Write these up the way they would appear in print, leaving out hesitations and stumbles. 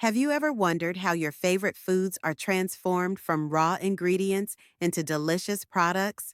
Have you ever wondered how your favorite foods are transformed from raw ingredients into delicious products?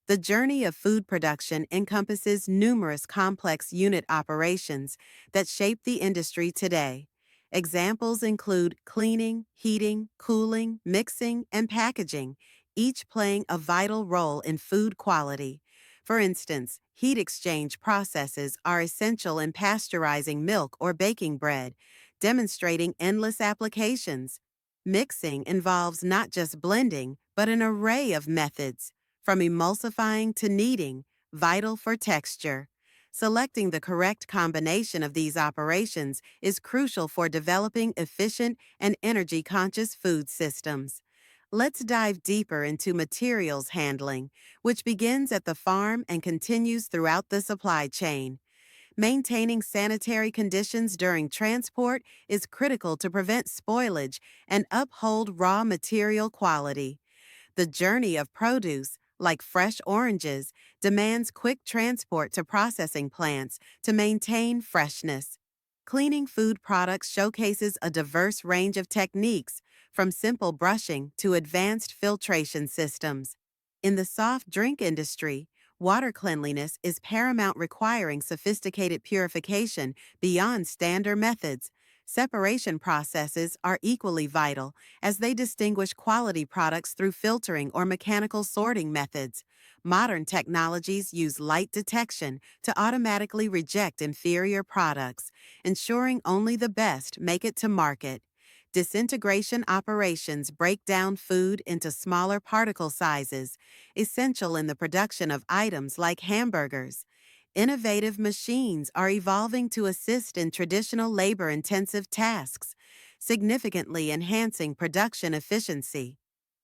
The journey of food production encompasses numerous complex unit operations that shape the industry today. Examples include cleaning, heating, cooling, mixing, and packaging, each playing a vital role in food quality. For instance, heat exchange processes are essential in pasteurizing milk or baking bread, demonstrating endless applications. Mixing involves not just blending, but an array of methods from emulsifying to kneading, vital for texture. Selecting the correct combination of these operations is crucial for developing efficient and energy conscious food systems. Let's dive deeper into materials handling, which begins at the farm and continues throughout the supply chain. Maintaining sanitary conditions during transport is critical to prevent spoilage and uphold raw material quality. The journey of produce, like fresh oranges, demands quick transport to processing plants to maintain freshness. Cleaning food products showcases a diverse range of techniques, from simple brushing to advanced filtration systems. In the soft drink industry, water cleanliness is paramount, requiring sophisticated purification beyond standard methods. Separation processes are equally vital, as they distinguish quality products through filtering or mechanical sorting methods. Modern technologies use light detection to automatically reject inferior products, ensuring only the best make it to market. Disintegration operations break down food into smaller particle sizes, essential in the production of items like hamburgers. Innovative machines are evolving to assist in traditional labor-intensive tasks, significantly enhancing production efficiency.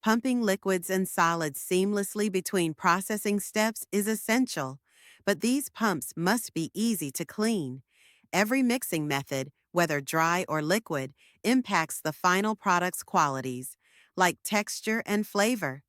Pumping liquids and solids seamlessly between processing steps is essential, but these pumps must be easy to clean. Every mixing method, whether dry or liquid, impacts the final product's qualities, like texture and flavor.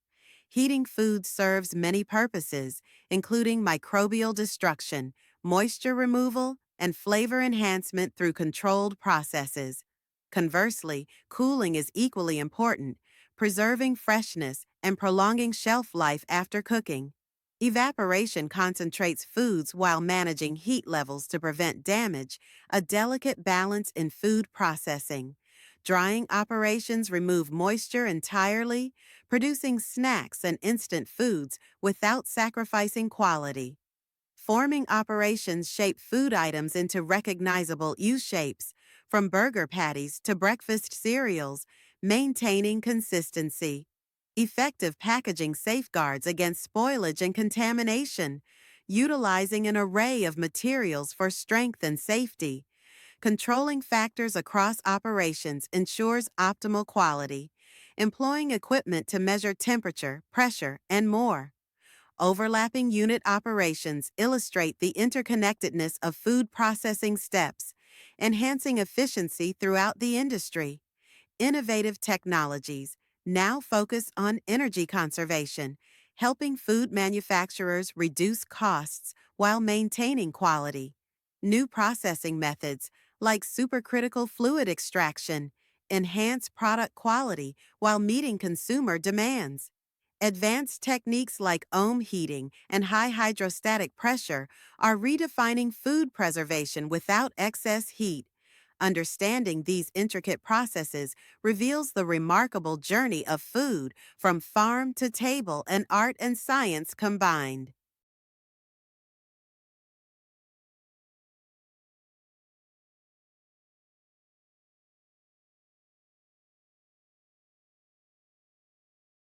Heating food serves many purposes, including microbial destruction, moisture removal, and flavor enhancement through controlled processes. Conversely, cooling is equally important, preserving freshness and prolonging shelf life after cooking. Evaporation concentrates foods while managing heat levels to prevent damage, a delicate balance in food processing. Drying operations remove moisture entirely, producing snacks and instant foods without sacrificing quality. Forming operations shape food items into recognizable U-shapes, from burger patties to breakfast cereals, maintaining consistency. Effective packaging safeguards against spoilage and contamination, utilizing an array of materials for strength and safety. Controlling factors across operations ensures optimal quality, employing equipment to measure temperature, pressure, and more. Overlapping unit operations illustrate the interconnectedness of food processing steps, enhancing efficiency throughout the industry. Innovative technologies now focus on energy conservation, helping food manufacturers reduce costs while maintaining quality. New processing methods, like supercritical fluid extraction, enhance product quality while meeting consumer demands. Advanced techniques like ohm heating and high hydrostatic pressure are redefining food preservation without excess heat. Understanding these intricate processes reveals the remarkable journey of food from farm to table, and art and science combined.